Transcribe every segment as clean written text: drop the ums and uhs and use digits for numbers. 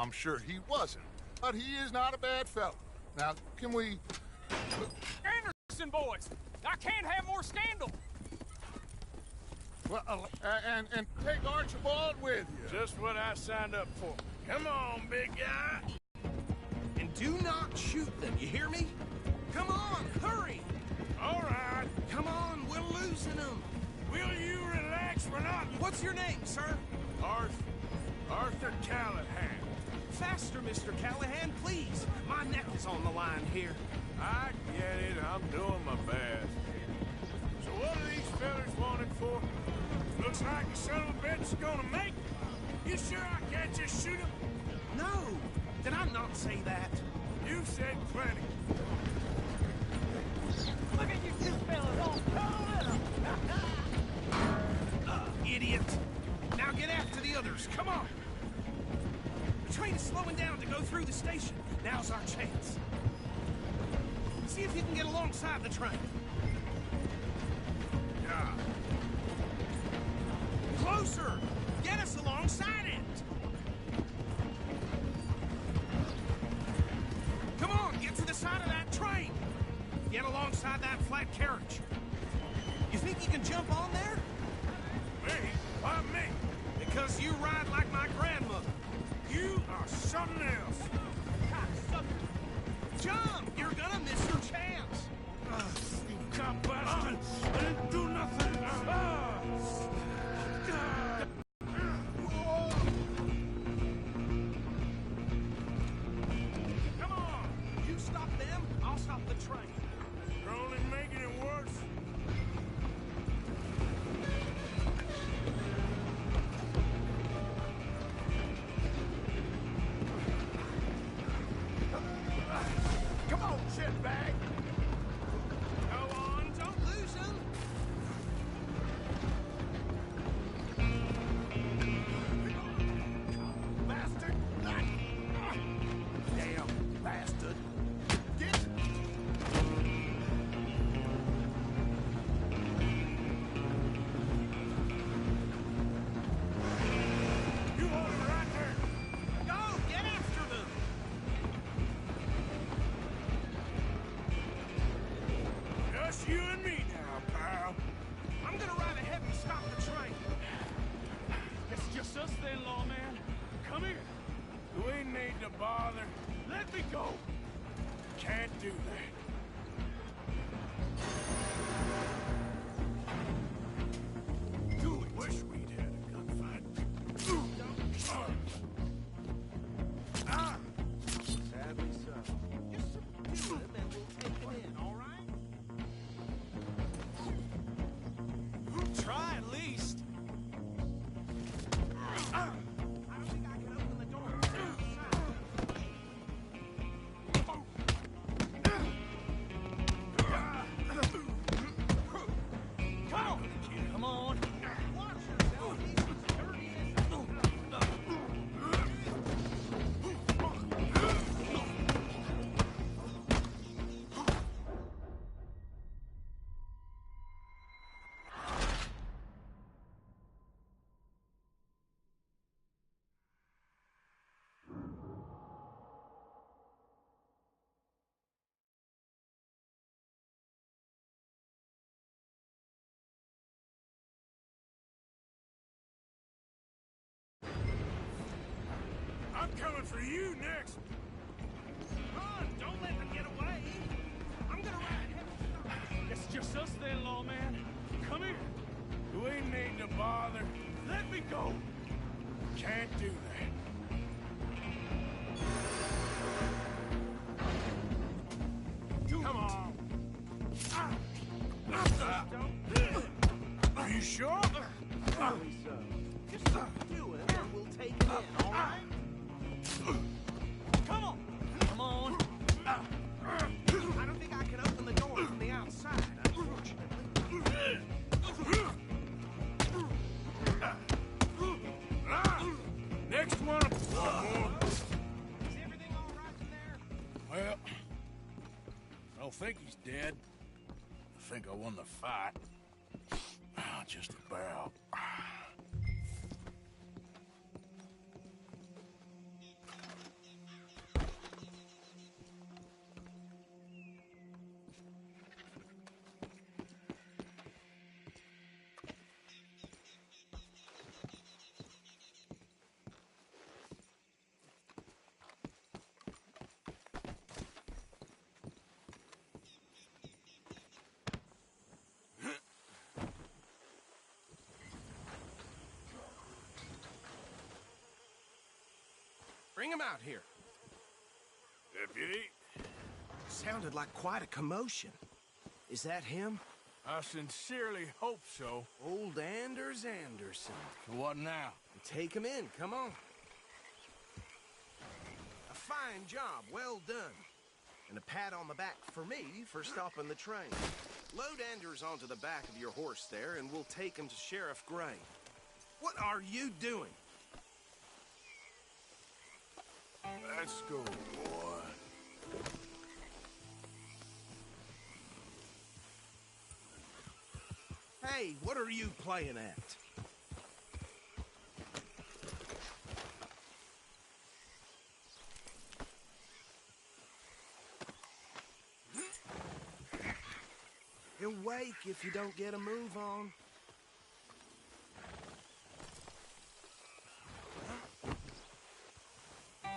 I'm sure he wasn't, but he is not a bad fellow. Now, can we... Anderson boys! I can't have more scandal! Well, and take Archibald with you. Just what I signed up for. Come on, big guy. And do not shoot them, you hear me? Come on, hurry! All right. Come on, we're losing them. Will you relax? We're not... What's your name, sir? Arthur Callahan. Faster, Mr. Callahan, please. My neck is on the line here. I get it. I'm doing my best. So what are these fellas wanted for? Looks like the son of a bitch is gonna make it. You sure I can't just shoot him? No! Did I not say that? You said plenty. Look at you two fellas all covered up! Idiot! Now get after the others, come on! The train is slowing down to go through the station. Now's our chance. See if you can get alongside the train. Yeah. Closer! Get us alongside it! Come on, get to the side of that train! Get alongside that flat carriage. You think you can jump on there? Me? Why me? Because you ride like my grandmother. You are something else. Jump! You're gonna miss your chance! You cop bastard! I didn't do nothing! Come on! You stop them, I'll stop the train. You're only making it worse. Come on, shitbag. Go on, don't lose them. Bastard. Damn bastard. Get... You hold it right there. Go, get after them. Just you and me now, pal. I'm gonna ride ahead and stop the train. It's just us then, lawman. Come here. We need to bother. Let me go. Can't do that. Do we wish we'd had a gunfight? Sadly so. Just subdue them and we'll take them in, all right? Try at least. I don't think I can open the door. Come on. Watch yourself. He's as dirty I'm coming for you next. Run! Don't let them get away. I'm gonna ride ahead and stop. It's just us then, lawman. Come here. We need to bother. Let me go. Can't do that. Come on. Are you sure? Sadly so. Just subdue him and we'll take him in, all right? Come on. Come on. I don't think I can open the door from the outside, unfortunately. Next one. Is everything all right in there? Well, I don't think he's dead. I think I won the fight. Just about. Bring him out here. Deputy, Sounded like quite a commotion. Is that him? I sincerely hope so. Old Anders Anderson. What now? Take him in, come on. A fine job, well done. And a pat on the back for me for stopping the train. Load Anders onto the back of your horse there, and we'll take him to Sheriff Gray. What are you doing? Let's go, boy. Hey, what are you playing at? He'll wake if you don't get a move on.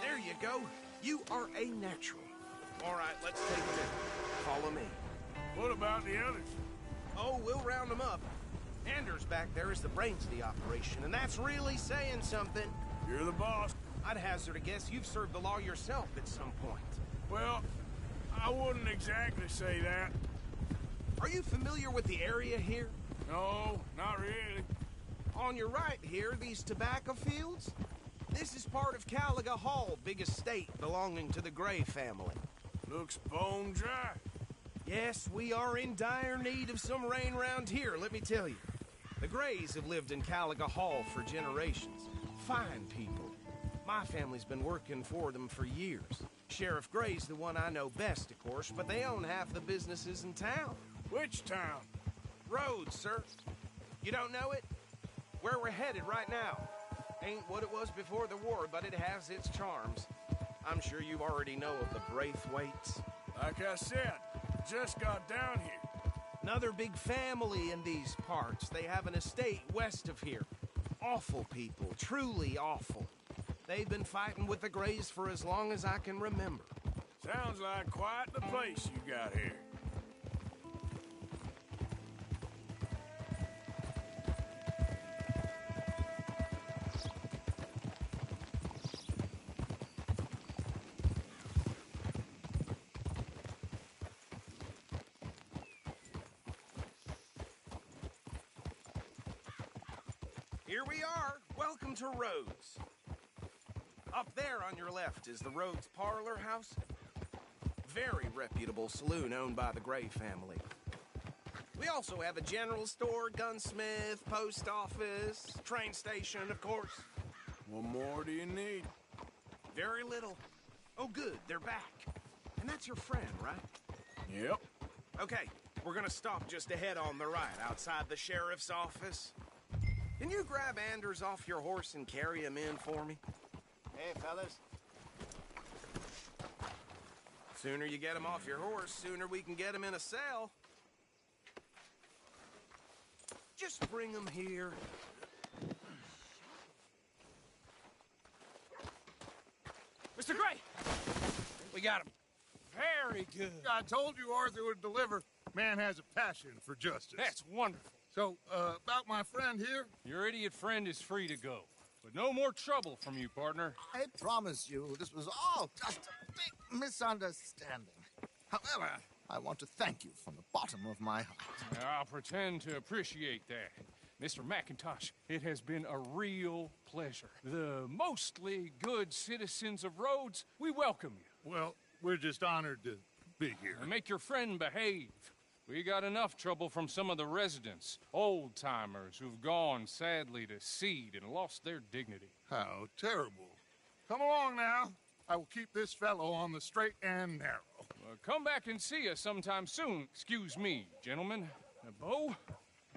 There you go. You are a natural. All right, let's take it. Follow me. What about the others? Oh, we'll round them up. Anders back there is the brains of the operation, and that's really saying something. You're the boss. I'd hazard a guess you've served the law yourself at some point. Well, I wouldn't exactly say that. Are you familiar with the area here? No, not really. On your right here, these tobacco fields? This is part of Caliga Hall, big estate belonging to the Gray family. Looks bone dry. Yes, we are in dire need of some rain round here, let me tell you. The Grays have lived in Caliga Hall for generations. Fine people. My family's been working for them for years. Sheriff Gray's the one I know best, of course, but they own half the businesses in town. Which town? Rhodes, sir. You don't know it? Where we're headed right now. Ain't what it was before the war, but it has its charms. I'm sure you already know of the Braithwaites. Like I said, just got down here. Another big family in these parts. They have an estate west of here. Awful people, truly awful. They've been fighting with the Grays for as long as I can remember. Sounds like quite the place you got here. Here we are. Welcome to Rhodes. Up there on your left is the Rhodes Parlor House. Very reputable saloon owned by the Gray family. We also have a general store, gunsmith, post office, train station, of course. What more do you need? Very little. Oh, good, they're back. And that's your friend, right? Yep. Okay, we're gonna stop just ahead on the right, outside the sheriff's office. Can you grab Anders off your horse and carry him in for me? Hey, fellas. Sooner you get him off your horse, sooner we can get him in a cell. Just bring him here. Mr. Gray! We got him. Very good. I told you Arthur would deliver. Man has a passion for justice. That's wonderful. So, about my friend here? Your idiot friend is free to go. But no more trouble from you, partner. I promise you, this was all just a big misunderstanding. However, I want to thank you from the bottom of my heart. I'll pretend to appreciate that. Mr. McIntosh, it has been a real pleasure. The mostly good citizens of Rhodes, we welcome you. Well, we're just honored to be here. And make your friend behave. We got enough trouble from some of the residents, old-timers who've gone, sadly, to seed and lost their dignity. How terrible. Come along now. I will keep this fellow on the straight and narrow. Come back and see us sometime soon. Excuse me, gentlemen. Bo,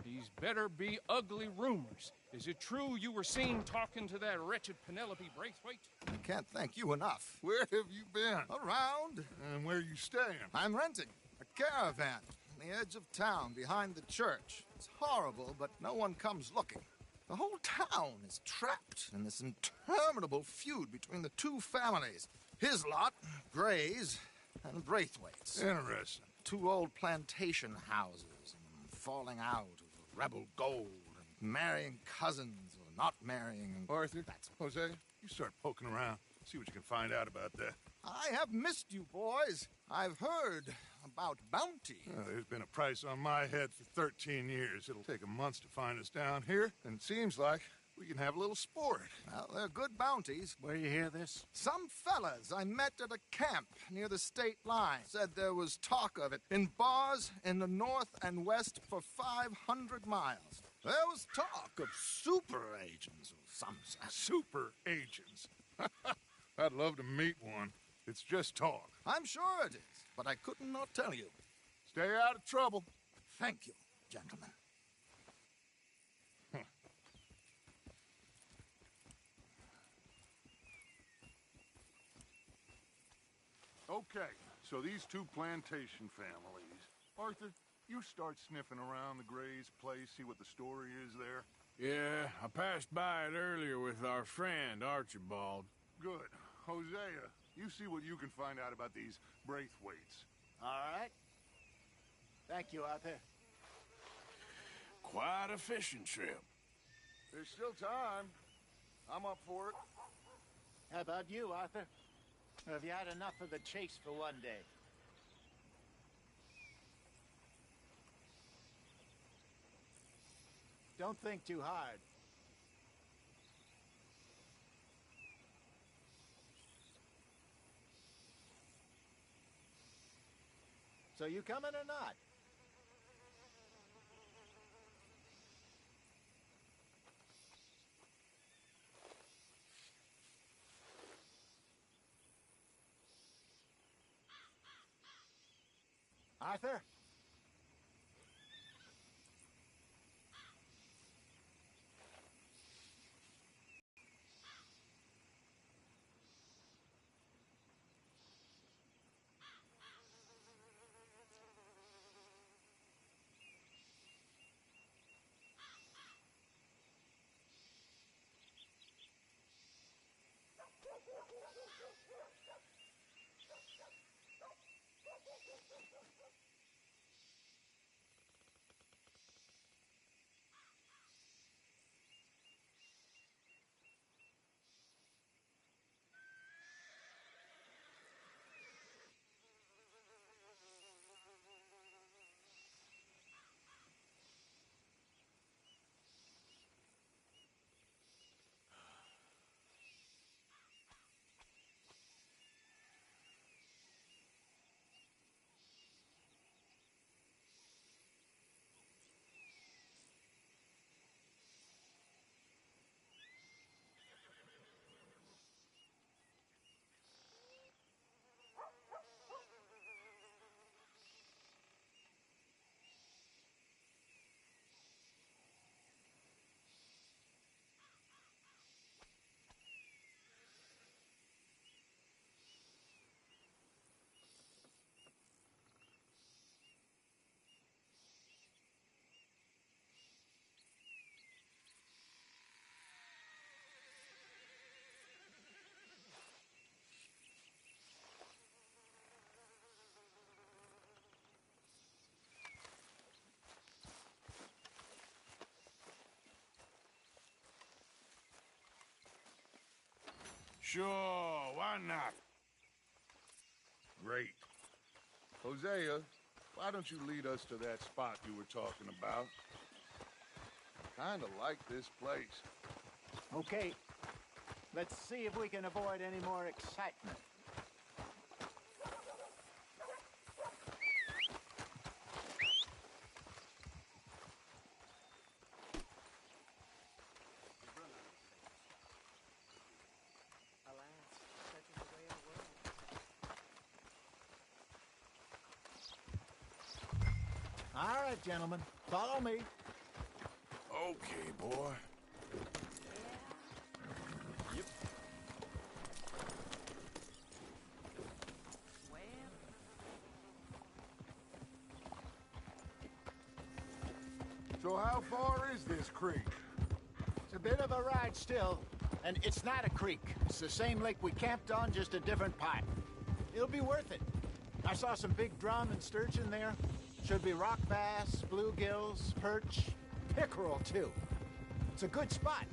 these better be ugly rumors. Is it true you were seen talking to that wretched Penelope Braithwaite? I can't thank you enough. Where have you been? Around, And where you staying? I'm renting a caravan on the edge of town behind the church. It's horrible, but no one comes looking. The whole town is trapped in this interminable feud between the two families. His lot, Gray's, and Braithwaite's. Interesting. Two old plantation houses, and falling out of rebel gold, and marrying cousins or not marrying. Arthur, Jose, you start poking around. See what you can find out about that. I have missed you, boys. I've heard about bounty. There's been a price on my head for 13 years. It'll take a month to find us down here, and it seems like we can have a little sport. Well, they're good bounties. Where you hear this? Some fellas I met at a camp near the state line said there was talk of it in bars in the north and west for 500 miles. There was talk of super agents of some sort. Super agents. I'd love to meet one. It's just talk. I'm sure it is, but I could not tell you. Stay out of trouble. Thank you, gentlemen. Okay, so these two plantation families. Arthur, you start sniffing around the Gray's place, see what the story is there. Yeah, I passed by it earlier with our friend, Archibald. Good. Hosea, you see what you can find out about these Braithwaites. All right. Thank you, Arthur. Quite a fishing trip. There's still time. I'm up for it. How about you, Arthur? Or have you had enough of the chase for one day? Don't think too hard. So you coming or not? Arthur? Sure, why not? Great. Hosea, why don't you lead us to that spot you were talking about? Kinda like this place. Okay. Let's see if we can avoid any more excitement. All right, gentlemen, follow me. Okay, boy. Yep. So how far is this creek? It's a bit of a ride still, and it's not a creek. It's the same lake we camped on, just a different part. It'll be worth it. I saw some big drum and sturgeon there. Should be rock bass, bluegills, perch, pickerel, too. It's a good spot.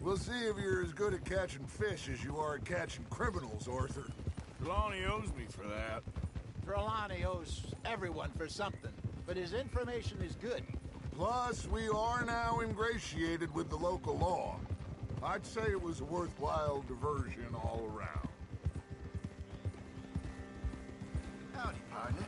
We'll see if you're as good at catching fish as you are at catching criminals, Arthur. Trelawney owes me for that. Trelawney owes everyone for something, but his information is good. Plus, we are now ingratiated with the local law. I'd say it was a worthwhile diversion all around. Howdy, partner.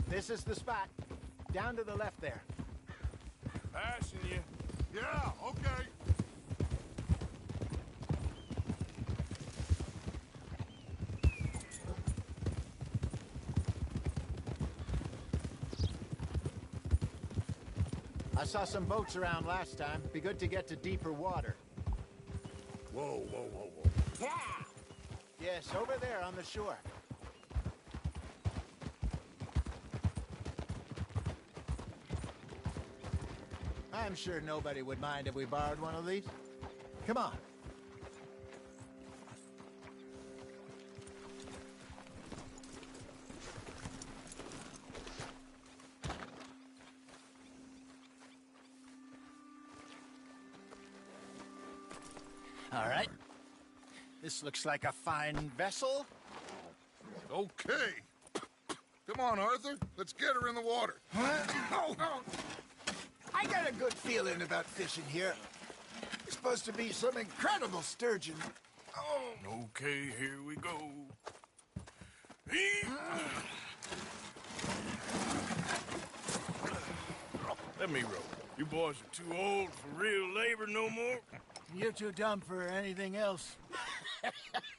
This is the spot. Down to the left there. Passing you. Yeah, okay. I saw some boats around last time. Be good to get to deeper water. Whoa, whoa, whoa, whoa. Yeah! Yes, over there on the shore. I'm sure nobody would mind if we borrowed one of these. Come on. All right. This looks like a fine vessel. Okay. Come on, Arthur. Let's get her in the water. Oh. I got a good feeling about fishing here. It's supposed to be some incredible sturgeon. Oh. Okay, here we go. Let me row. You boys are too old for real labor no more. You're too dumb for anything else.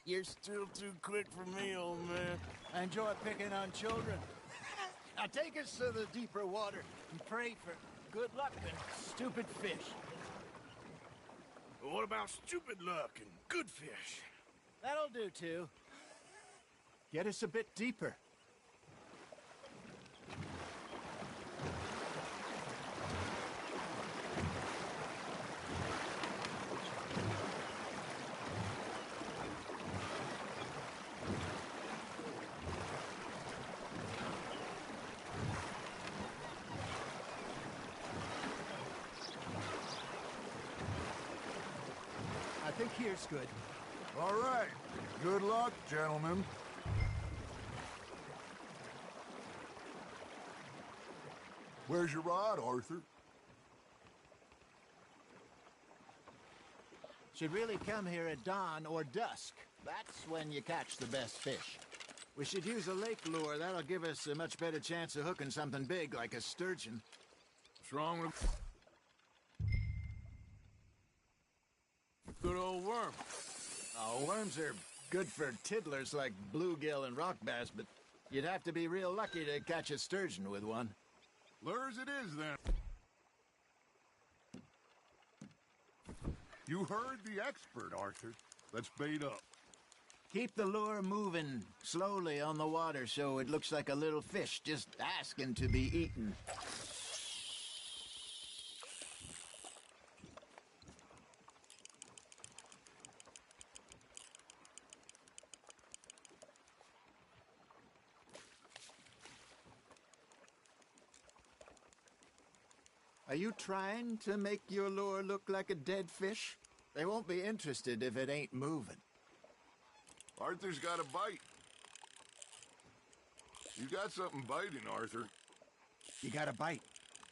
You're still too quick for me, old man. I enjoy picking on children. Now take us to the deeper water and pray for good luck and stupid fish. What about stupid luck and good fish? That'll do, too. Get us a bit deeper. I think here's good. All right. Good luck, gentlemen. Where's your rod, Arthur? Should really come here at dawn or dusk. That's when you catch the best fish. We should use a lake lure. That'll give us a much better chance of hooking something big like a sturgeon. What's wrong with good old worm? Oh, worms are good for tiddlers like bluegill and rock bass, but you'd have to be real lucky to catch a sturgeon with one. Lures it is, then. You heard the expert, Arthur. Let's bait up. Keep the lure moving slowly on the water so it looks like a little fish just asking to be eaten. Are you trying to make your lure look like a dead fish? They won't be interested if it ain't moving. Arthur's got a bite. You got something biting, Arthur. You got a bite.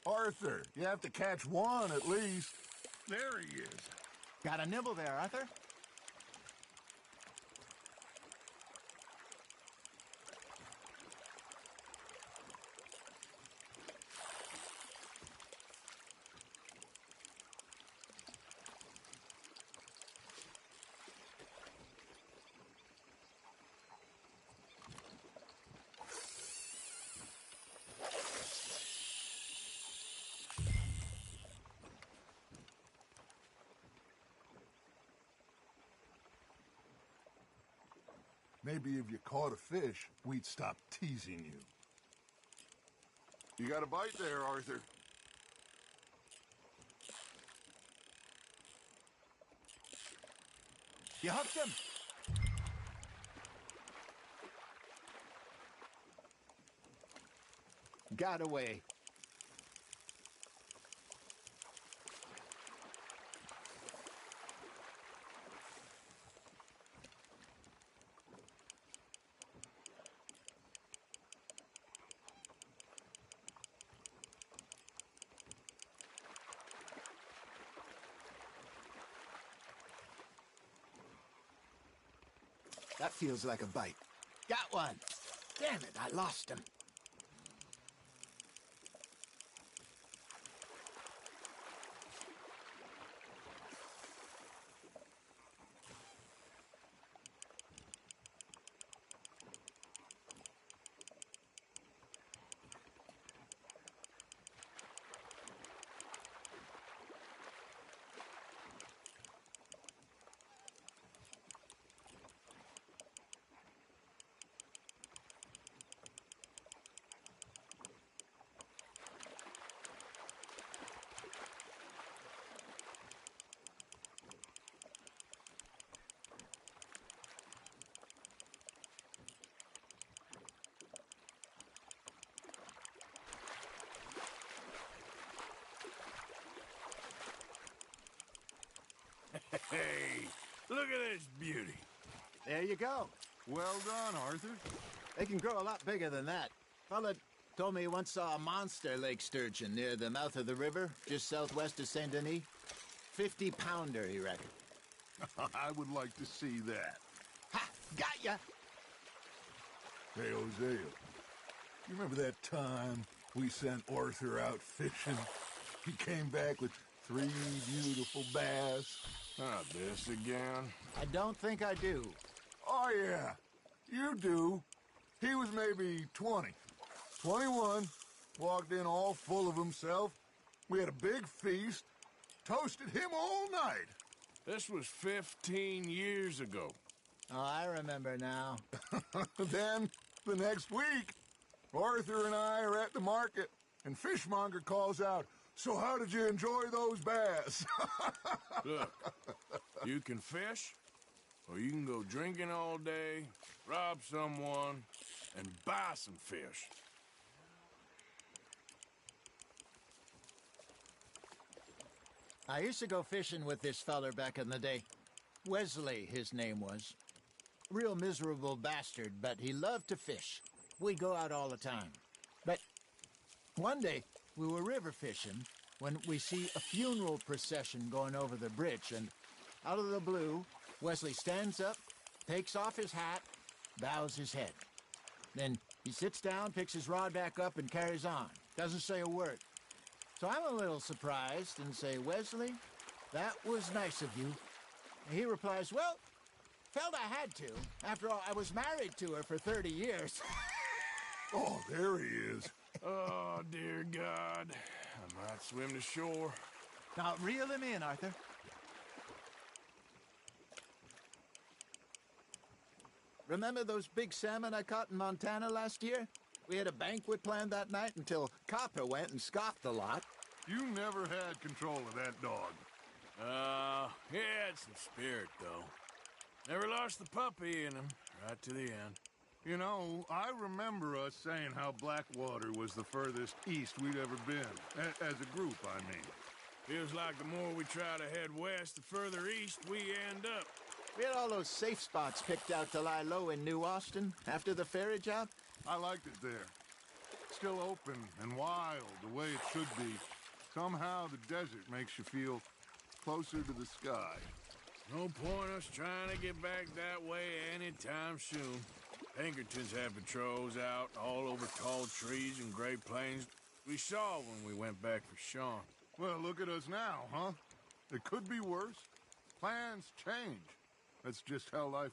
Arthur, you have to catch one at least. There he is. Got a nibble there, Arthur? Maybe if you caught a fish, we'd stop teasing you. You got a bite there, Arthur. You hooked him. Got away. That feels like a bite. Got one. Damn it, I lost him. Hey, look at this beauty. There you go. Well done, Arthur. They can grow a lot bigger than that. Fella told me he once saw a monster lake sturgeon near the mouth of the river, just southwest of Saint Denis. 50-pounder, he reckoned. I would like to see that. Ha! Got ya! Hey, Hosea, you remember that time we sent Arthur out fishing? He came back with 3 beautiful bass. Not this again. I don't think I do. Oh, yeah, you do. He was maybe 20, 21, walked in all full of himself. We had a big feast, toasted him all night. This was 15 years ago. Oh, I remember now. Then, the next week, Arthur and I are at the market, and Fishmonger calls out, "So how did you enjoy those bass?" Look, you can fish, or you can go drinking all day, rob someone, and buy some fish. I used to go fishing with this feller back in the day. Wesley, his name was. Real miserable bastard, but he loved to fish. We'd go out all the time. But one day, we were river fishing when we see a funeral procession going over the bridge, and out of the blue, Wesley stands up, takes off his hat, bows his head. Then he sits down, picks his rod back up, and carries on. Doesn't say a word. So I'm a little surprised and say, "Wesley, that was nice of you." And he replies, "Well, felt I had to. After all, I was married to her for 30 years. Oh, there he is. Oh, dear God. I might swim to shore. Now, reel him in, Arthur. Remember those big salmon I caught in Montana last year? We had a banquet planned that night until Copper went and scoffed the lot. You never had control of that dog. He had some spirit, though. Never lost the puppy in him, right to the end. You know, I remember us saying how Blackwater was the furthest east we'd ever been. As a group, I mean. Feels like the more we try to head west, the further east we end up. We had all those safe spots picked out to lie low in New Austin after the ferry job. I liked it there. Still open and wild, the way it should be. Somehow the desert makes you feel closer to the sky. No point us trying to get back that way anytime soon. Pinkertons have patrols out all over tall trees and Great Plains. We saw when we went back for Sean. Well, look at us now, huh? It could be worse. Plans change. That's just how life